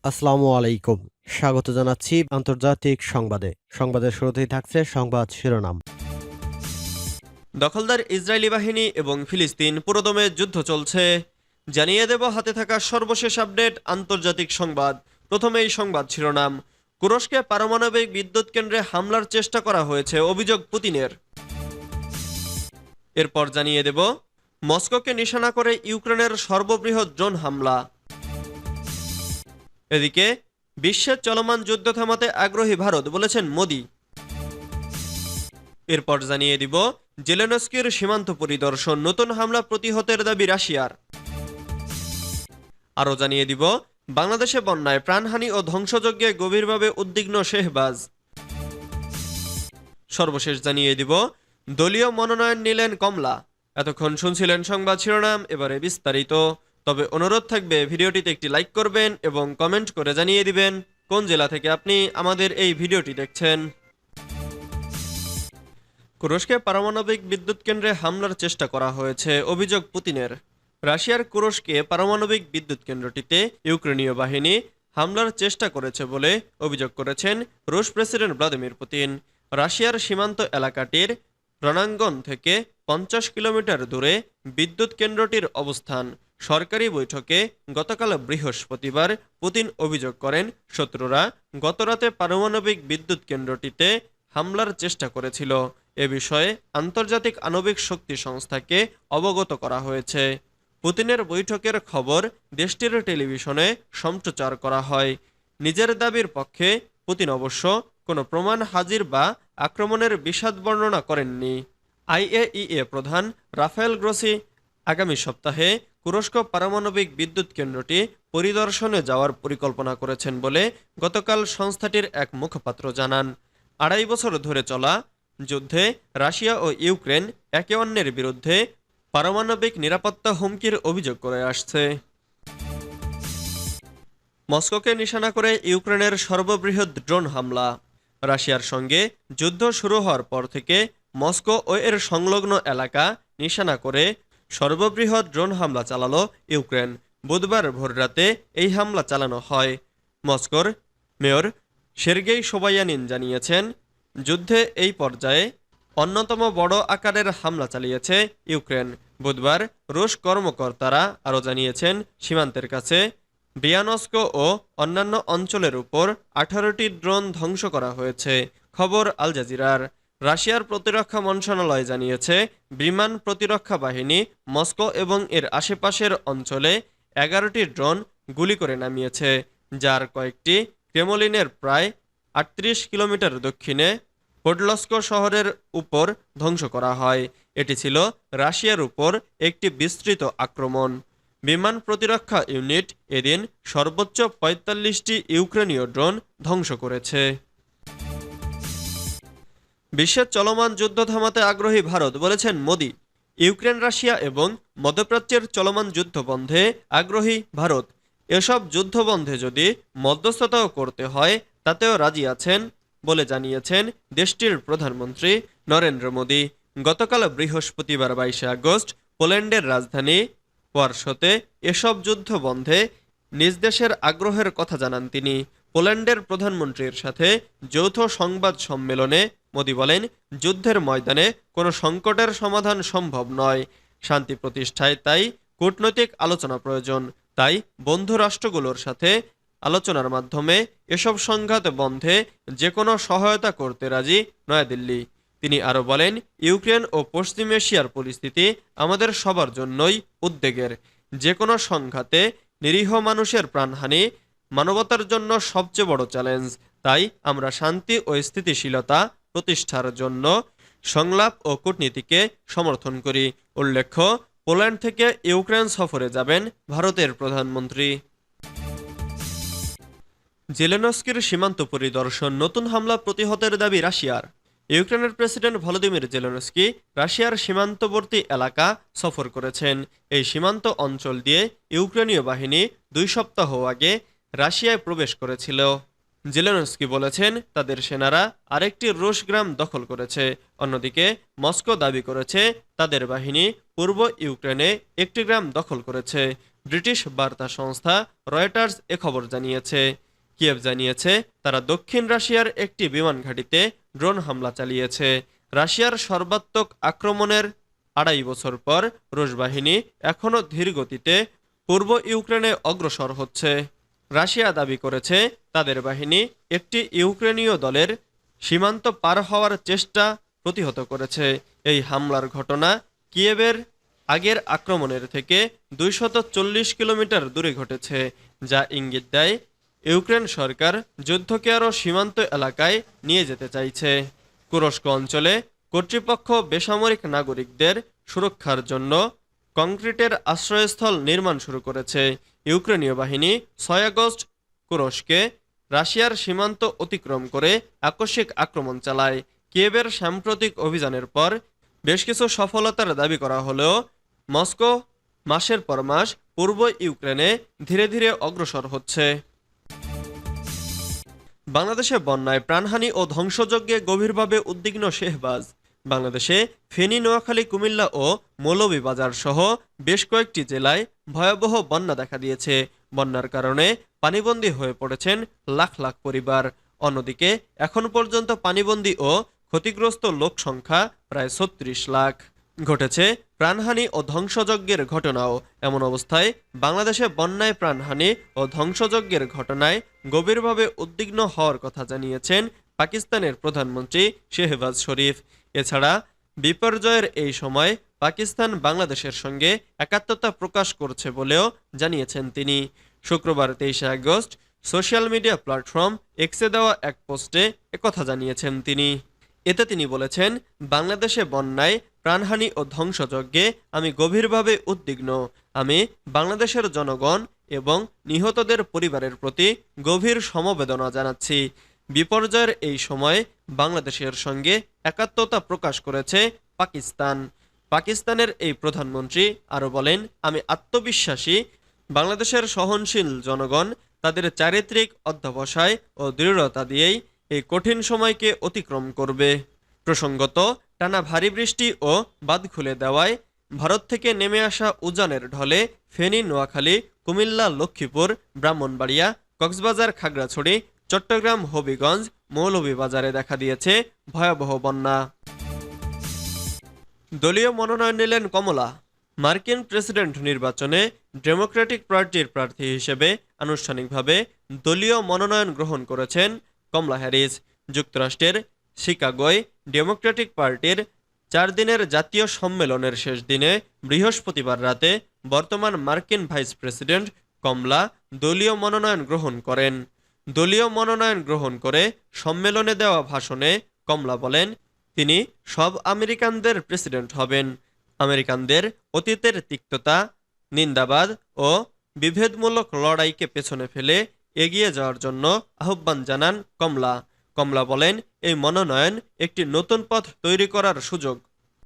আসসালামু আলাইকুম। স্বাগত জানাচ্ছি আন্তর্জাতিক সংবাদে। সংবাদের শুরুতেই থাকছে সংবাদ শিরোনাম। দখলদার ইসরায়েলি বাহিনী এবং ফিলিস্তিন পুরোদমে যুদ্ধ চলছে, জানিয়ে দেব হাতে থাকা সর্বশেষ আপডেট আন্তর্জাতিক সংবাদ। প্রথমেই সংবাদ শিরোনাম। তুরস্কে পারমাণবিক বিদ্যুৎ কেন্দ্রে হামলার চেষ্টা করা হয়েছে, অভিযোগ পুতিনের। এরপর জানিয়ে দেব মস্কোকে নিশানা করে ইউক্রেনের সর্ববৃহৎ ড্রোন হামলা। এদিকে বিশ্বের চলমান যুদ্ধ থামাতে আগ্রহী ভারত, বলেছেন মোদি। এরপর জানিয়ে দিব জেলেনস্কির সীমান্ত পরিদর্শন, নতুন হামলা প্রতিহতের দাবি রাশিয়ার। আরও জানিয়ে দিব বাংলাদেশে বন্যায় প্রাণহানি ও ধ্বংসযজ্ঞে গভীরভাবে উদ্বিগ্ন শেহবাজ। সর্বশেষ জানিয়ে দিব দলীয় মনোনয়ন নিলেন কমলা। এতক্ষণ শুনছিলেন সংবাদ শিরোনাম, এবারে বিস্তারিত। তবে অনুরোধ থাকবে ভিডিওটিতে একটি লাইক করবেন এবং কমেন্ট করে জানিয়ে দিবেন কোন জেলা থেকে আপনি আমাদের এই ভিডিওটি দেখছেন। তুরস্কে পারমাণবিক বিদ্যুৎ কেন্দ্রে হামলার চেষ্টা করা হয়েছে, অভিযোগ পুতিনের। রাশিয়ার তুরস্কে পারমাণবিক বিদ্যুৎ কেন্দ্রটিতে ইউক্রেনীয় বাহিনী হামলার চেষ্টা করেছে বলে অভিযোগ করেছেন রুশ প্রেসিডেন্ট ভ্লাদিমির পুতিন। রাশিয়ার সীমান্ত এলাকাটির রণাঙ্গন থেকে 50 কিলোমিটার দূরে বিদ্যুৎ কেন্দ্রটির অবস্থান। সরকারি বৈঠকে গতকাল বৃহস্পতিবার পুতিন অভিযোগ করেন শত্রুরা গতরাতে পারমাণবিক বিদ্যুৎ কেন্দ্রটিতে হামলার চেষ্টা করেছিল। এ বিষয়ে আন্তর্জাতিক আণবিক শক্তি সংস্থাকে অবগত করা হয়েছে। পুতিনের বৈঠকের খবর দেশটির টেলিভিশনে সম্প্রচার করা হয়। নিজের দাবির পক্ষে পুতিন অবশ্য কোনো প্রমাণ হাজির বা আক্রমণের বিশদ বর্ণনা করেননি। আইএইএ প্রধান রাফায়েল গ্রোসি আগামী সপ্তাহে তুরস্ক পারমাণবিক বিদ্যুৎ কেন্দ্রটি পরিদর্শনে যাওয়ার পরিকল্পনা করেছেন বলে গতকাল সংস্থাটির এক মুখপাত্র জানান। 2.5 বছর ধরে চলা যুদ্ধে রাশিয়া ও ইউক্রেন একে অন্যের বিরুদ্ধে পারমাণবিক নিরাপত্তা হুমকির অভিযোগ করে আসছে। মস্কোকে নিশানা করে ইউক্রেনের সর্ববৃহৎ ড্রোন হামলা। রাশিয়ার সঙ্গে যুদ্ধ শুরু হওয়ার পর থেকে মস্কো ও এর সংলগ্ন এলাকা নিশানা করে সর্ববৃহৎ ড্রোন হামলা চালালো ইউক্রেন। বুধবার ভোররাতে এই হামলা চালানো হয়। মস্কোর মেয়র সের্গেই সোবায়ানিন জানিয়েছেন, যুদ্ধে এই পর্যায়ে অন্যতম বড় আকারের হামলা চালিয়েছে ইউক্রেন। বুধবার রুশ কর্মকর্তারা আরও জানিয়েছেন, সীমান্তের কাছে ব্রিয়ানস্ক ও অন্যান্য অঞ্চলের উপর 18টি ড্রোন ধ্বংস করা হয়েছে। খবর আল জাজিরার। রাশিয়ার প্রতিরক্ষা মন্ত্রণালয় জানিয়েছে, বিমান প্রতিরক্ষা বাহিনী মস্কো এবং এর আশেপাশের অঞ্চলে 11টি ড্রোন গুলি করে নামিয়েছে, যার কয়েকটি ক্রেমলিনের প্রায় 38 কিলোমিটার দক্ষিণে পোডলস্ক শহরের উপর ধ্বংস করা হয়। এটি ছিল রাশিয়ার উপর একটি বিস্তৃত আক্রমণ। বিমান প্রতিরক্ষা ইউনিট এদিন সর্বোচ্চ 45টি ইউক্রেনীয় ড্রোন ধ্বংস করেছে। বিশ্বের চলমান যুদ্ধ থামাতে আগ্রহী ভারত, বলেছেন মোদি। ইউক্রেন, রাশিয়া এবং মধ্যপ্রাচ্যের চলমান যুদ্ধ বন্ধে আগ্রহী ভারত। এসব যুদ্ধ বন্ধে যদি মধ্যস্থতাও করতে হয় তাতেও রাজি আছেন বলে জানিয়েছেন দেশটির প্রধানমন্ত্রী নরেন্দ্র মোদি। গতকাল বৃহস্পতিবার 22 আগস্ট পোল্যান্ডের রাজধানী ওয়ারশোতে এসব যুদ্ধ বন্ধে নিজ দেশের আগ্রহের কথা জানান তিনি। পোল্যান্ডের প্রধানমন্ত্রীর সাথে যৌথ সংবাদ সম্মেলনে মোদি বলেন, যুদ্ধের ময়দানে কোনো সংকটের সমাধান সম্ভব নয়। শান্তি প্রতিষ্ঠায় তাই কূটনৈতিক আলোচনা প্রয়োজন। তাই বন্ধু রাষ্ট্রগুলোর সাথে আলোচনার মাধ্যমে এসব সংঘাত বন্ধে যে কোনো সহায়তা করতে রাজি নয়াদিল্লি। তিনি আরও বলেন, ইউক্রেন ও পশ্চিম এশিয়ার পরিস্থিতি আমাদের সবার জন্যই উদ্বেগের। যে কোনো সংঘাতে নিরীহ মানুষের প্রাণহানি মানবতার জন্য সবচেয়ে বড় চ্যালেঞ্জ। তাই আমরা শান্তি ও স্থিতিশীলতা প্রতিষ্ঠার জন্য সংলাপ ও কূটনীতিকে সমর্থন করি। উল্লেখ্য, পোল্যান্ড থেকে ইউক্রেন সফরে যাবেন ভারতের প্রধানমন্ত্রী। জেলেনস্কির সীমান্ত পরিদর্শন, নতুন হামলা প্রতিহতের দাবি রাশিয়ার। ইউক্রেনের প্রেসিডেন্ট ভলোদিমির জেলেনস্কি রাশিয়ার সীমান্তবর্তী এলাকা সফর করেছেন। এই সীমান্ত অঞ্চল দিয়ে ইউক্রেনীয় বাহিনী 2 সপ্তাহ আগে রাশিয়ায় প্রবেশ করেছিল। জেলেনস্কি বলেছেন, তাদের সেনারা আরেকটি রুশ গ্রাম দখল করেছে। অন্যদিকে মস্কো দাবি করেছে তাদের বাহিনী পূর্ব ইউক্রেনে একটি গ্রাম দখল করেছে। ব্রিটিশ বার্তা সংস্থা রয়টার্স এ খবর জানিয়েছে। কিয়েভ জানিয়েছে তারা দক্ষিণ রাশিয়ার একটি বিমান ঘাঁটিতে ড্রোন হামলা চালিয়েছে। রাশিয়ার সর্বাত্মক আক্রমণের 2.5 বছর পর রুশ বাহিনী এখনও ধীর গতিতে পূর্ব ইউক্রেনে অগ্রসর হচ্ছে। রাশিয়া দাবি করেছে তাদের বাহিনী একটি ইউক্রেনীয় দলের সীমান্ত পার হওয়ার চেষ্টা প্রতিহত করেছে। এই হামলার ঘটনা কিয়েভের আগের আক্রমণের থেকে 240 কিলোমিটার দূরে ঘটেছে, যা ইঙ্গিত দেয় ইউক্রেন সরকার যুদ্ধকে আরও সীমান্ত এলাকায় নিয়ে যেতে চাইছে। কুরস্ক অঞ্চলে কর্তৃপক্ষ বেসামরিক নাগরিকদের সুরক্ষার জন্য কংক্রিটের আশ্রয়স্থল নির্মাণ শুরু করেছে। ইউক্রেনীয় বাহিনী 6 আগস্ট কুরস্কে রাশিয়ার সীমান্ত অতিক্রম করে আকস্মিক আক্রমণ চালায়। কিয়েভের সাম্প্রতিক অভিযানের পর বেশ কিছু সফলতার দাবি করা হলেও মস্কো মাসের পর মাস পূর্ব ইউক্রেনে ধীরে ধীরে অগ্রসর হচ্ছে। বাংলাদেশে বন্যায় প্রাণহানি ও ধ্বংসযজ্ঞে গভীরভাবে উদ্বিগ্ন শেহবাজ। বাংলাদেশে ফেনী, নোয়াখালী, কুমিল্লা ও মৌলভীবাজার সহ বেশ কয়েকটি জেলায় ভয়াবহ বন্যা দেখা দিয়েছে। বন্যার কারণে পানিবন্দী হয়ে পড়েছেন লাখ লাখ পরিবার। অন্যদিকে এখন পর্যন্ত পানিবন্দী ও ক্ষতিগ্রস্ত লোক সংখ্যা প্রায় 36 লাখ। ঘটেছে প্রাণহানি ও ধ্বংসযজ্ঞের ঘটনাও। এমন অবস্থায় বাংলাদেশে বন্যায় প্রাণহানি ও ধ্বংসযজ্ঞের ঘটনায় গভীরভাবে উদ্বিগ্ন হওয়ার কথা জানিয়েছেন পাকিস্তানের প্রধানমন্ত্রী শেহবাজ শরীফ। এছাড়া বিপর্যয়ের এই সময় পাকিস্তান বাংলাদেশের সঙ্গে একাত্মতা প্রকাশ করছে বলেও জানিয়েছেন তিনি। শুক্রবার 23 আগস্ট সোশ্যাল মিডিয়া প্ল্যাটফর্ম এক্সে দেওয়া এক পোস্টে একথা জানিয়েছেন তিনি। এতে তিনি বলেছেন, বাংলাদেশে বন্যায় প্রাণহানি ও ধ্বংসযজ্ঞে আমি গভীরভাবে উদ্বিগ্ন। আমি বাংলাদেশের জনগণ এবং নিহতদের পরিবারের প্রতি গভীর সমবেদনা জানাচ্ছি। বিপর্যয়ের এই সময় বাংলাদেশের সঙ্গে একাত্মতা প্রকাশ করেছে পাকিস্তান। পাকিস্তানের এই প্রধানমন্ত্রী আরও বলেন, আমি আত্মবিশ্বাসী বাংলাদেশের সহনশীল জনগণ তাদের চারিত্রিক অধ্যবসায় ও দৃঢ়তা দিয়েই এই কঠিন সময়কে অতিক্রম করবে। প্রসঙ্গত, টানা ভারী বৃষ্টি ও বাঁধ খুলে দেওয়ায় ভারত থেকে নেমে আসা উজানের ঢলে ফেনী, নোয়াখালী, কুমিল্লা, লক্ষ্মীপুর, ব্রাহ্মণবাড়িয়া, কক্সবাজার, খাগড়াছড়ি, চট্টগ্রাম, হবিগঞ্জ, মৌলভীবাজারে দেখা দিয়েছে ভয়াবহ বন্যা। দলীয় মনোনয়ন নিলেন কমলা। মার্কিন প্রেসিডেন্ট নির্বাচনে ডেমোক্রেটিক পার্টির প্রার্থী হিসেবে আনুষ্ঠানিকভাবে দলীয় মনোনয়ন গ্রহণ করেছেন কমলা হ্যারিস। যুক্তরাষ্ট্রের শিকাগোয় ডেমোক্রেটিক পার্টির 4 দিনের জাতীয় সম্মেলনের শেষ দিনে বৃহস্পতিবার রাতে বর্তমান মার্কিন ভাইস প্রেসিডেন্ট কমলা দলীয় মনোনয়ন গ্রহণ করেন। দলীয় মনোনয়ন গ্রহণ করে সম্মেলনে দেওয়া ভাষণে কমলা বলেন, তিনি সব আমেরিকানদের প্রেসিডেন্ট হবেন। আমেরিকানদের অতীতের তিক্ততা, নিন্দাবাদ ও বিভেদমূলক লড়াইকে পেছনে ফেলে এগিয়ে যাওয়ার জন্য আহ্বান জানান কমলা। কমলা বলেন, এই মনোনয়ন একটি নতুন পথ তৈরি করার সুযোগ।